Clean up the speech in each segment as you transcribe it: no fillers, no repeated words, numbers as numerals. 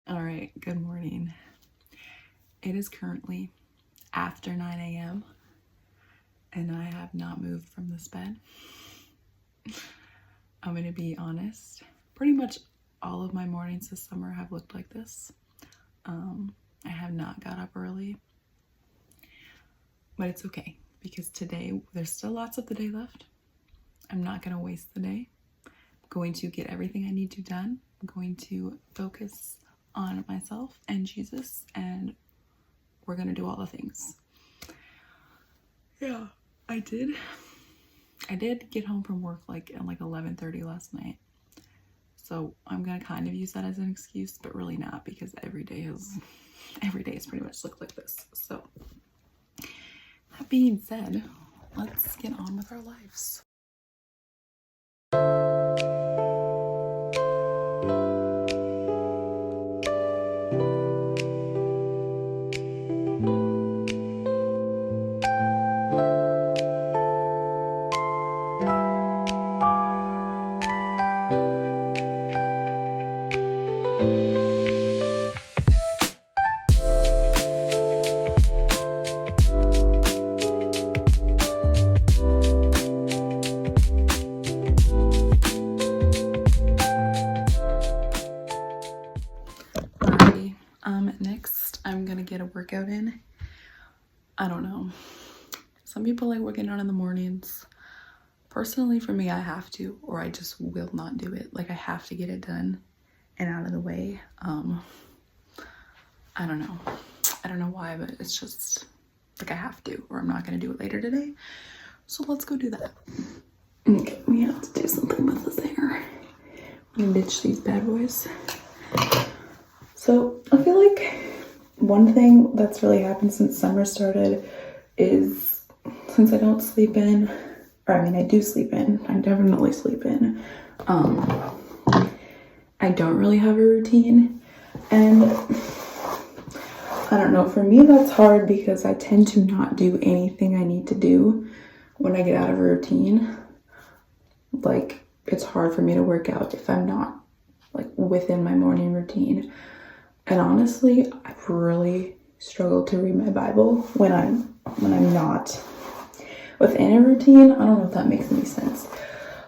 All right, good morning. It is currently after 9 a.m. and I have not moved from this bed. I'm going to be honest. Pretty much all of my mornings this summer have looked like this. I have not got up early, but it's okay because today there's still lots of the day left. I'm not going to waste the day. I'm going to get everything I need to done. I'm going to focus on myself and Jesus, and we're gonna do all the things. Yeah, I did get home from work at 11:30 last night, so I'm gonna kind of use that as an excuse, but really not, because every day has pretty much looked like this. So that being said, let's get on with our lives. Next, I'm gonna get a workout in. I don't know. Some people like working out in the mornings. Personally, for me, I have to, or I just will not do it. I have to get it done and out of the way. I don't know. I don't know why, but it's just I have to, or I'm not gonna do it later today. So let's go do that. Okay, we have to do something with this hair. I'm gonna ditch these bad boys. So I feel like one thing that's really happened since summer started is, since I don't sleep in, or I mean I do sleep in, I definitely sleep in, I don't really have a routine, and I don't know, for me that's hard because I tend to not do anything I need to do when I get out of a routine. It's hard for me to work out if I'm not within my morning routine. And honestly, I've really struggled to read my Bible when I'm not within a routine. I don't know if that makes any sense,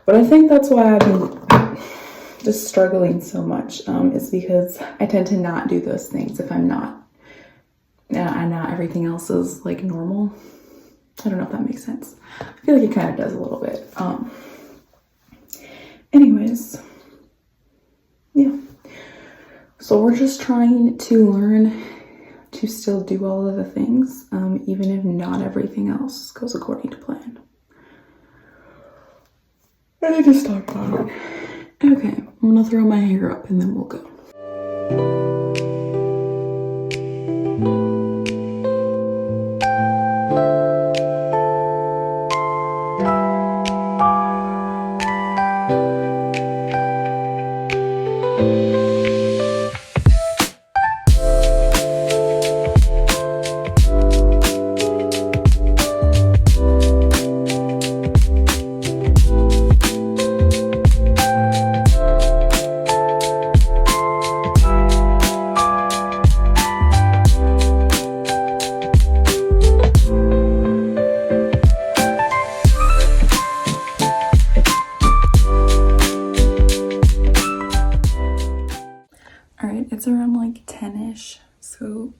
but I think that's why I've been just struggling so much, is because I tend to not do those things if I'm not, and not everything else is normal. I don't know if that makes sense. I feel like it kind of does a little bit. Anyways, yeah. So we're just trying to learn to still do all of the things, even if not everything else goes according to plan. I need to stop about it. Okay, I'm gonna throw my hair up and then we'll go. It's around 10ish, so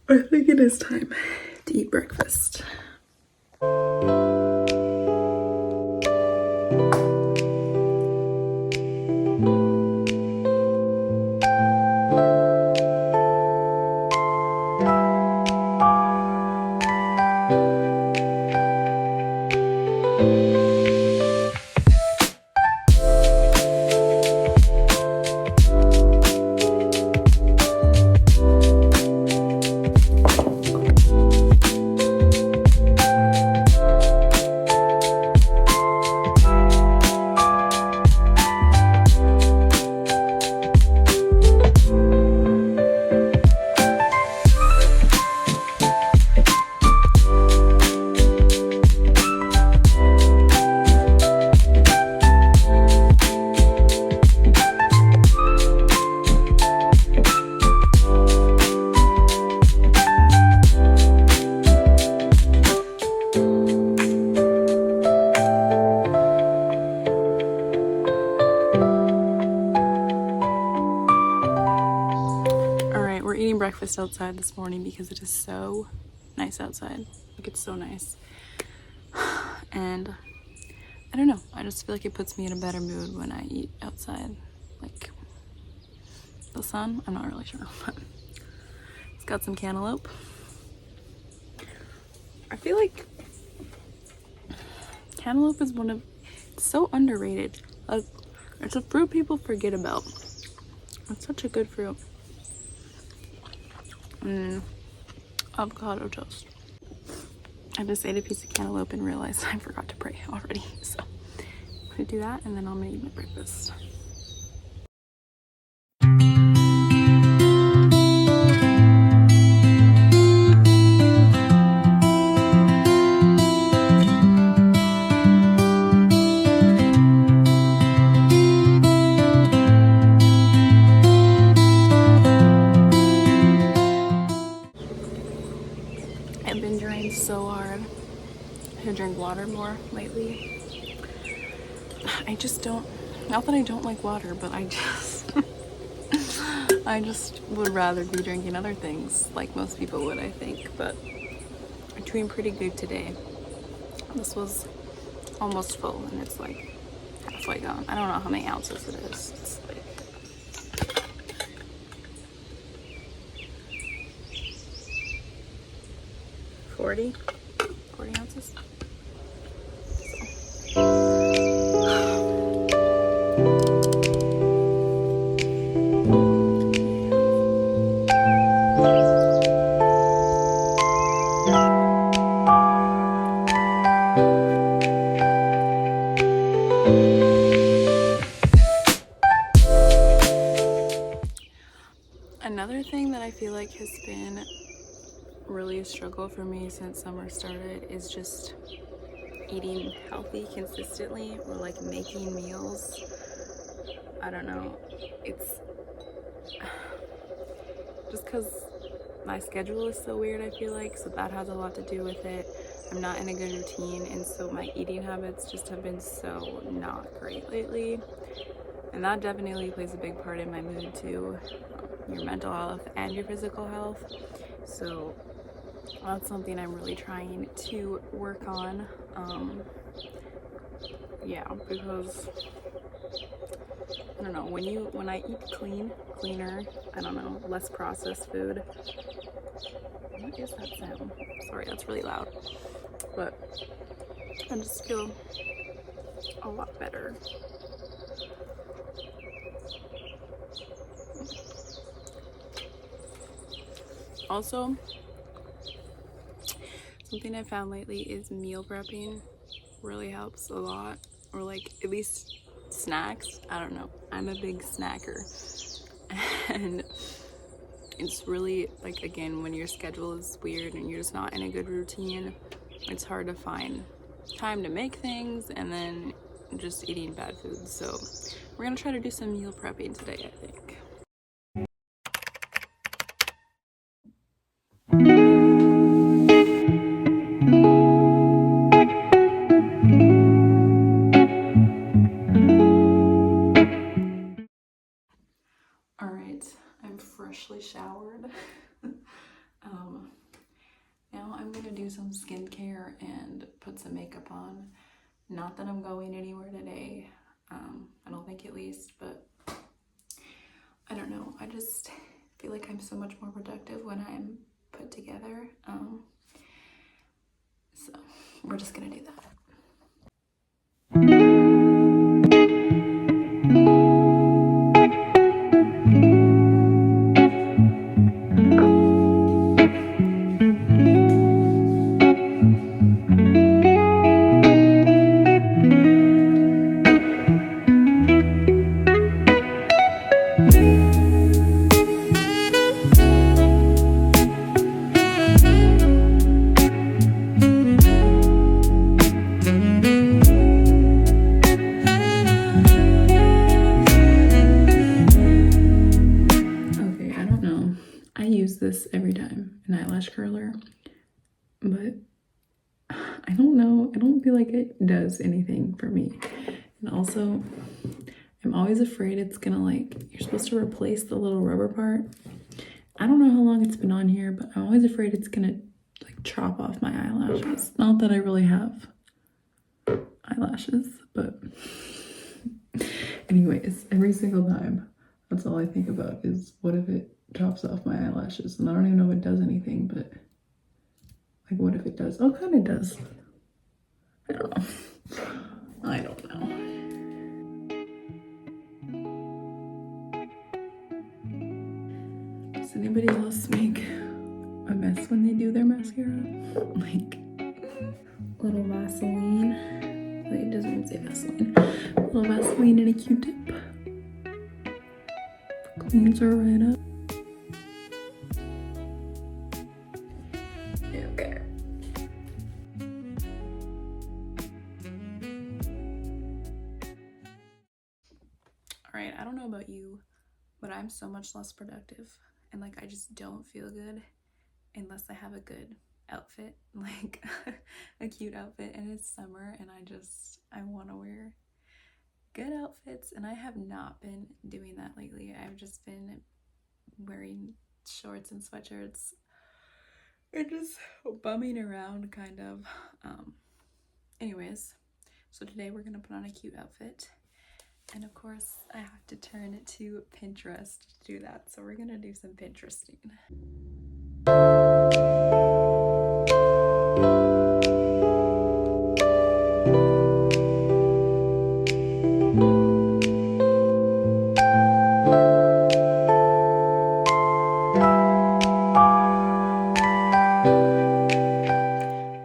I think it is time to eat breakfast. eating breakfast outside this morning because it is so nice outside. Like, it's so nice. And I don't know, I just feel like it puts me in a better mood when I eat outside. Like, the sun, I'm not really sure, but it's got some cantaloupe. I feel like cantaloupe is it's so underrated. It's a fruit people forget about. It's such a good fruit. Avocado toast. I just ate a piece of cantaloupe and realized I forgot to pray already. So I'm gonna do that and then I'm gonna eat my breakfast. I've been drained so hard. I should drink water more lately. I just don't, not that I don't like water, but I just would rather be drinking other things like most people would, I think. But I'm doing pretty good today. This was almost full and it's like halfway gone. I don't know how many ounces it is. It's like 40 ounces. Another thing that I feel like has been really a struggle for me since summer started is just eating healthy consistently, or like making meals. I don't know, it's just because my schedule is so weird, I feel like, so that has a lot to do with it. I'm not in a good routine, and so my eating habits just have been so not great lately, and that definitely plays a big part in my mood too, your mental health and your physical health. So that's something I'm really trying to work on. Yeah, because I don't know, when I eat cleaner, I don't know, less processed food. What is that sound? Sorry, that's really loud. But I just feel a lot better. Also, something I found lately is meal prepping really helps a lot, or like at least snacks. I don't know, I'm a big snacker, and it's really like, again, when your schedule is weird and you're just not in a good routine, it's hard to find time to make things, and then just eating bad food. So we're gonna try to do some meal prepping today, I think. All right, I'm freshly showered. Now I'm gonna do some skincare and put some makeup on. Not that I'm going anywhere today, I don't think, at least, but I don't know, I just feel like I'm so much more productive when I'm put together. So we're just gonna do that. This every time, an eyelash curler, but I don't know, I don't feel like it does anything for me. And also, I'm always afraid it's gonna, like, you're supposed to replace the little rubber part, I don't know how long it's been on here, but I'm always afraid it's gonna like chop off my eyelashes. Not that I really have eyelashes, but anyways, every single time, that's all I think about is what if it chops off my eyelashes? And I don't even know if it does anything, but like, what if it does? Oh, kind of does. I don't know. I don't know. Does anybody else make a mess when they do their mascara? Like little Vaseline. Wait, it doesn't even say Vaseline. A little Vaseline and a Q-tip. Cleans her right up. Okay. Alright, I don't know about you, but I'm so much less productive. And like, I just don't feel good unless I have a good outfit, like a cute outfit, and it's summer and I want to wear good outfits, and I have not been doing that lately. I've just been wearing shorts and sweatshirts and just bumming around kind of. Anyways, so today we're gonna put on a cute outfit, and of course I have to turn to Pinterest to do that, so we're gonna do some Pinteresting.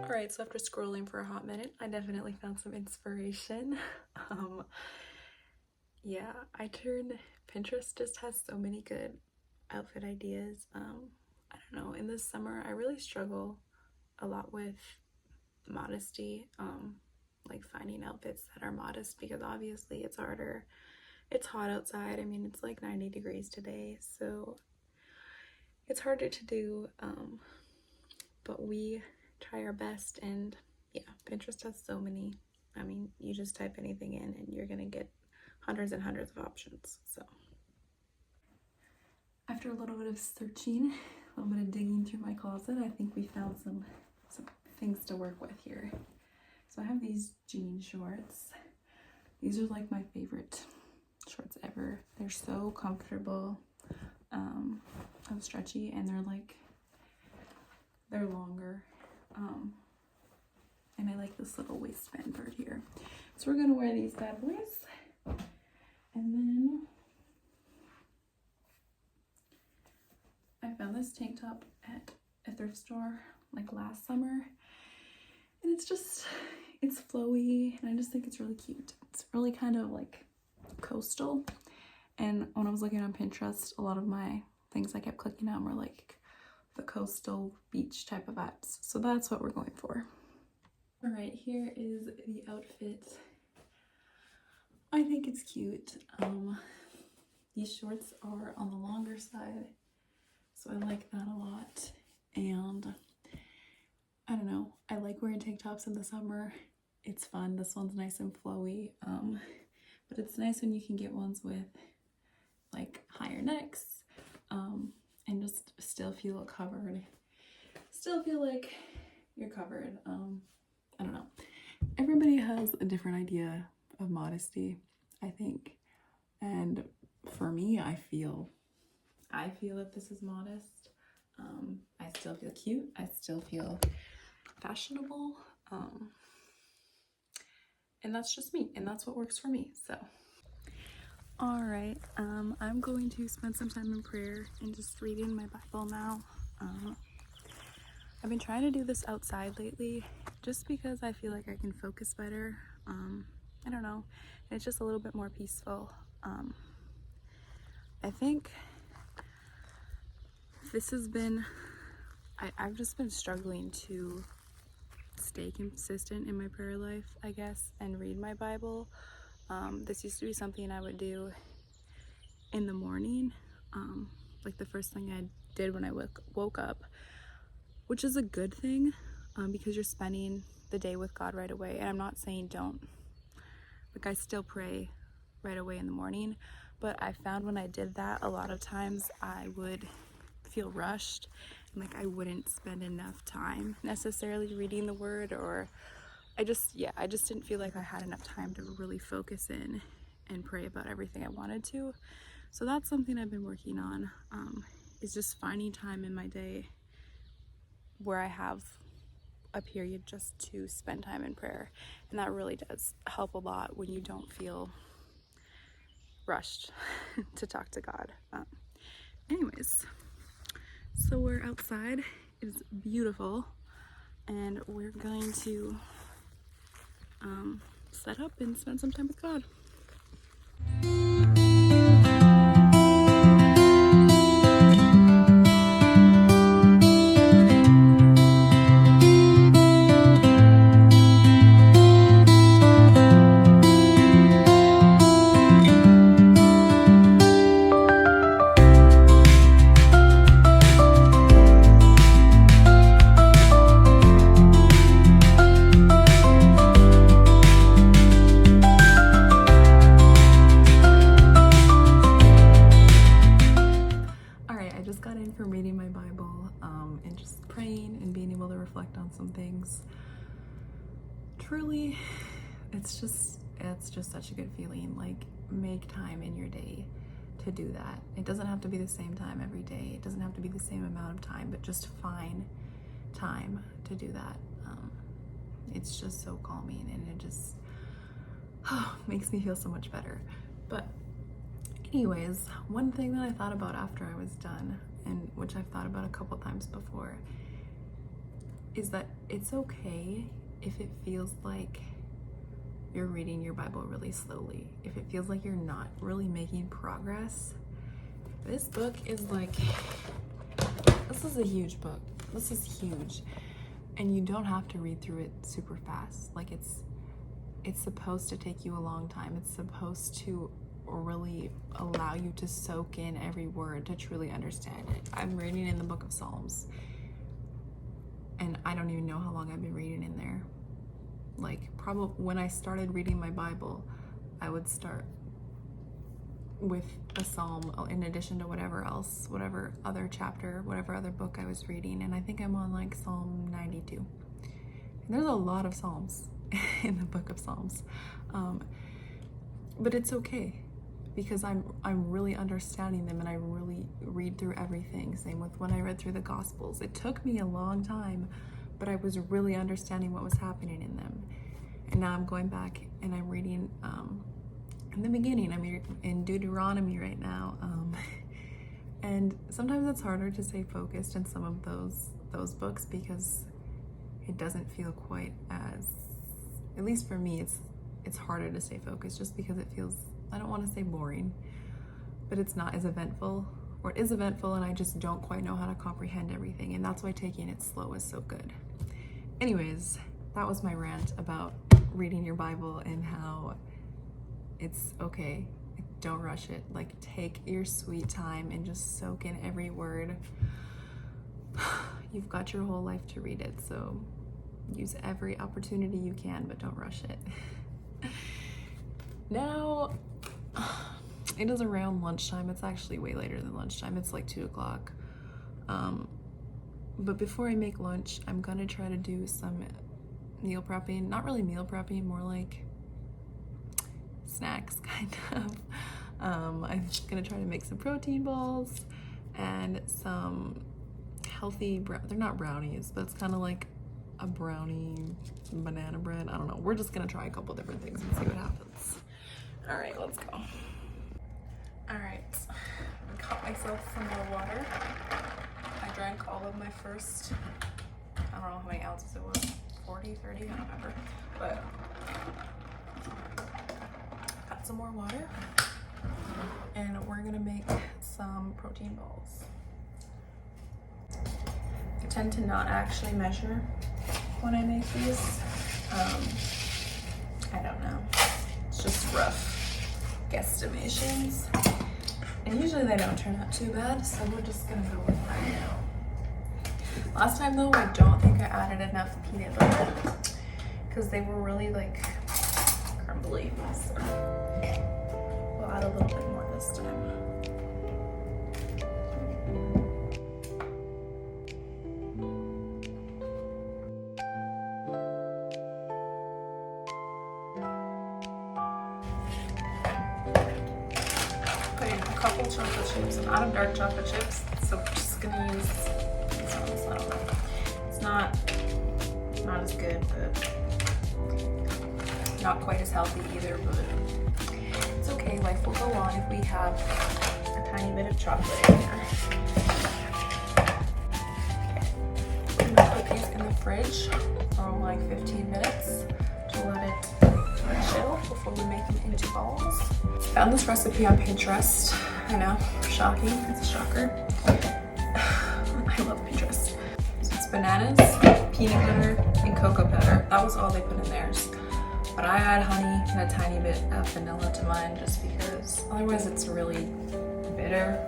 Alright, so after scrolling for a hot minute, I definitely found some inspiration. Yeah, Pinterest just has so many good outfit ideas. I don't know, in the summer I really struggle a lot with modesty, like finding outfits that are modest, because obviously it's harder. It's hot outside. I mean, it's like 90 degrees today, so it's harder to do, but we try our best. And yeah, Pinterest has so many. I mean, you just type anything in and you're gonna get hundreds and hundreds of options. So after a little bit of searching, a little bit of digging through my closet, I think we found some things to work with here. So I have these jean shorts. These are like my favorite shorts ever. They're so comfortable, and stretchy, and they're longer, and I like this little waistband part here. So we're gonna wear these bad boys, and then I found this tank top at a thrift store like last summer, and it's flowy, and I just think it's really cute. It's really kind of like coastal, and when I was looking on Pinterest, a lot of my things I kept clicking on were like the coastal beach type of vibes, so that's what we're going for. All right, here is the outfit. I think it's cute. These shorts are on the longer side, so I like that a lot. And I don't know, I like wearing tank tops in the summer. It's fun. This one's nice and flowy, but it's nice when you can get ones with like higher necks, and just still feel covered, still feel like you're covered. I don't know, everybody has a different idea of modesty, I think, and for me, I feel that this is modest. I still feel cute, I still feel fashionable, and that's just me, and that's what works for me. So all right, I'm going to spend some time in prayer and just reading my Bible now. I've been trying to do this outside lately just because I feel like I can focus better. I don't know, it's just a little bit more peaceful. I think this has been, I've just been struggling to stay consistent in my prayer life, I guess, and read my Bible. This used to be something I would do in the morning, like the first thing I did when I woke up, which is a good thing, because you're spending the day with God right away. And I'm not saying don't, like, I still pray right away in the morning, but I found when I did that, a lot of times I would feel rushed and like I wouldn't spend enough time necessarily reading the word, or I just didn't feel like I had enough time to really focus in and pray about everything I wanted to. So that's something I've been working on, is just finding time in my day where I have a period just to spend time in prayer. And that really does help a lot when you don't feel rushed to talk to God. Anyways, so we're outside. It is beautiful, and we're going to set up and spend some time with God. From reading my Bible and just praying and being able to reflect on some things. Truly, it's just such a good feeling. Like, make time in your day to do that. It doesn't have to be the same time every day. It doesn't have to be the same amount of time, but just find time to do that. It's just so calming, and it just makes me feel so much better. But anyways, one thing that I thought about after I was done, and which I've thought about a couple times before, is that it's okay if it feels like you're reading your Bible really slowly, if it feels like you're not really making progress. This book is like, this is a huge book. This is huge. And you don't have to read through it super fast. Like, it's supposed to take you a long time. It's supposed to really allow you to soak in every word to truly understand it. I'm reading in the book of Psalms, and I don't even know how long I've been reading in there. Like, probably when I started reading my Bible, I would start with a psalm in addition to whatever other chapter, whatever other book I was reading, and I think I'm on like Psalm 92. And there's a lot of psalms in the book of Psalms, but it's okay, because I'm really understanding them, and I really read through everything. Same with when I read through the Gospels. It took me a long time, but I was really understanding what was happening in them. And now I'm going back and I'm reading in the beginning. I'm in Deuteronomy right now, and sometimes it's harder to stay focused in some of those books, because it doesn't feel quite as, at least for me, it's harder to stay focused, just because it feels, I don't want to say boring, but it's not as eventful, or it is eventful, and I just don't quite know how to comprehend everything, and that's why taking it slow is so good. Anyways, that was my rant about reading your Bible and how it's okay. Don't rush it. Like, take your sweet time and just soak in every word. You've got your whole life to read it, so use every opportunity you can, but don't rush it. Now, it is around lunchtime. It's actually way later than lunchtime. It's like 2 o'clock. But before I make lunch, I'm gonna try to do some meal prepping. Not really meal prepping, more like snacks, kind of. I'm gonna try to make some protein balls and some healthy, they're not brownies, but it's kind of like a brownie banana bread. I don't know. We're just gonna try a couple different things and see what happens. All right, let's go. All right, I caught myself some more water. I drank all of my first, I don't know how many ounces it was, 40, 30, I don't remember, but got some more water, and we're gonna make some protein balls. I tend to not actually measure when I make these. I don't know. It's just rough guesstimations. And usually they don't turn out too bad, so we're just gonna go with that now. Last time though, I don't think I added enough peanut butter because they were really like crumbly. So we'll add a little bit more this time. whole chocolate chips. I'm out of dark chocolate chips, so I'm just gonna use these ones. I don't know. It's not as good, but not quite as healthy either, but it's okay. Life will go on if we have a tiny bit of chocolate in here. I'm gonna put these in the fridge for like 15 minutes to let it chill before we make them into balls. Found this recipe on Pinterest. I know, shocking, it's a shocker. I love Pinterest. So it's bananas, peanut butter, and cocoa powder. That was all they put in theirs. But I add honey and a tiny bit of vanilla to mine just because otherwise it's really bitter.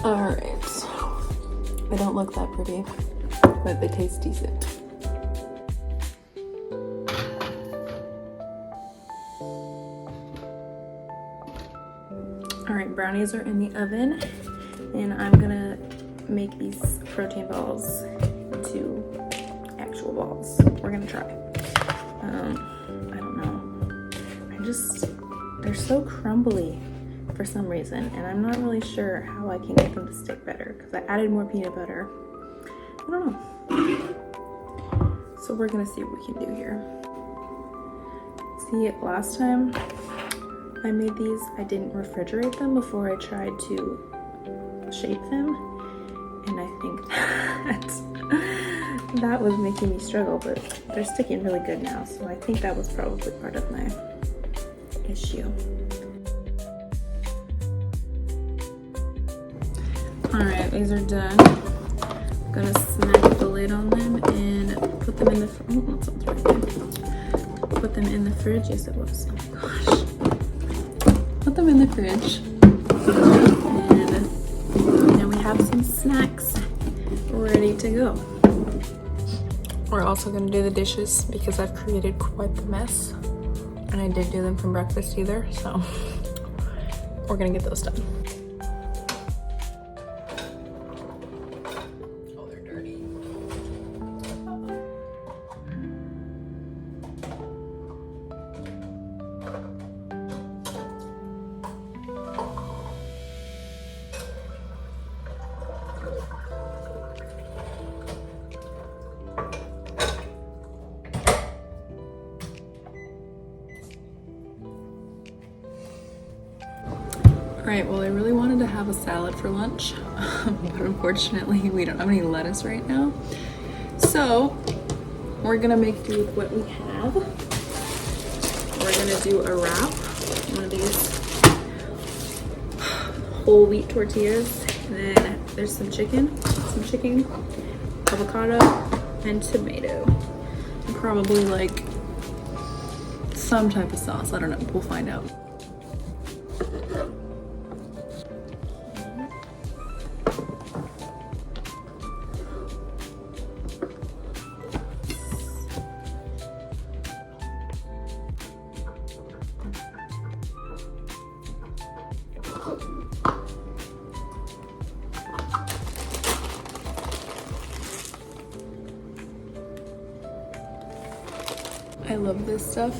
Alright, they don't look that pretty, but they taste decent. Alright, brownies are in the oven, and I'm gonna make these protein balls into actual balls. We're gonna try. I don't know. They're so crumbly for some reason, and I'm not really sure how I can get them to stick better because I added more peanut butter. I don't know. So we're gonna see what we can do here. See, last time I made these, I didn't refrigerate them before I tried to shape them, and I think that was making me struggle, but they're sticking really good now, so I think that was probably part of my issue. Alright, these are done. I'm gonna smack the lid on them and put them in the put them in the fridge. Yes, it was. Oh gosh. Put them in the fridge. And now we have some snacks ready to go. We're also gonna do the dishes because I've created quite the mess. And I didn't do them from breakfast either, so we're gonna get those done. Alright, well, I really wanted to have a salad for lunch, but unfortunately we don't have any lettuce right now. So we're gonna make do with what we have. We're gonna do a wrap, one of these whole wheat tortillas, and then there's some chicken, avocado, and tomato. And probably like some type of sauce, I don't know, we'll find out. I love this stuff.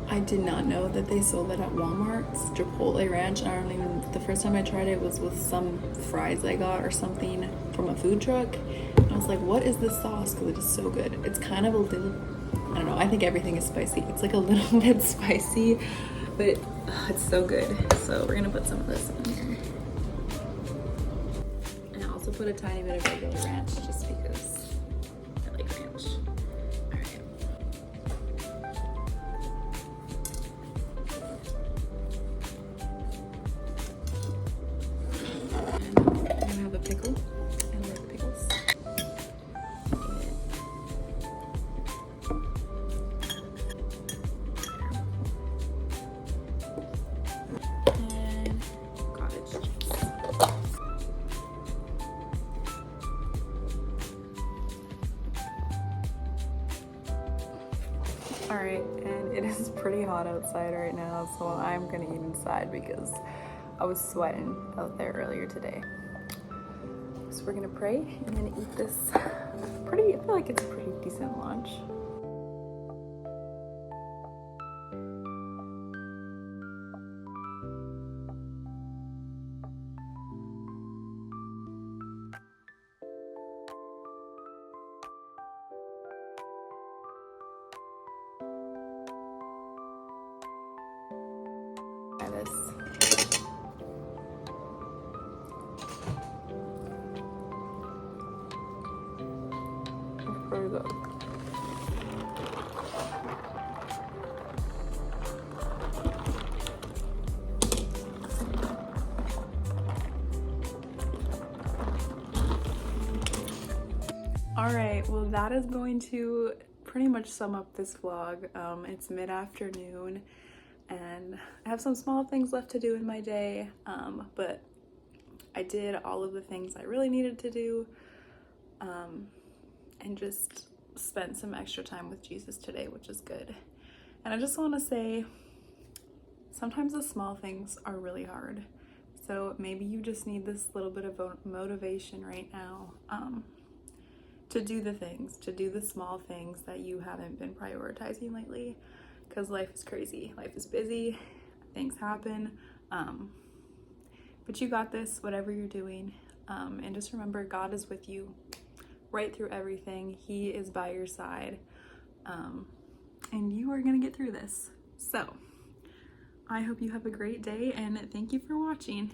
I did not know that they sold it at Walmart. It's Chipotle Ranch. I don't even, the first time I tried it was with some fries I got or something from a food truck. And I was like, what is this sauce? Because it is so good. It's kind of a little, I don't know, I think everything is spicy. It's like a little bit spicy, but it's so good. So we're gonna put some of this in here. And also also put a tiny bit of regular ranch just because I like ranch. Alright. And I'm gonna have a pickle and like pickles. And cottage cheese. Alright, and it is pretty hot outside right now, so I'm gonna eat inside because I was sweating out there earlier today. So we're gonna pray and then eat this I feel like it's a pretty decent lunch. Try this. It's pretty good. Alright, well that is going to pretty much sum up this vlog. It's mid-afternoon and I have some small things left to do in my day, but I did all of the things I really needed to do, and just spent some extra time with Jesus today, which is good. And I just want to say, sometimes the small things are really hard. So maybe you just need this little bit of motivation right now, to do the things, to do the small things that you haven't been prioritizing lately, because life is crazy, life is busy, things happen, but you got this, whatever you're doing, and just remember, God is with you right through everything. He is by your side, and you are gonna get through this. So I hope you have a great day, and thank you for watching.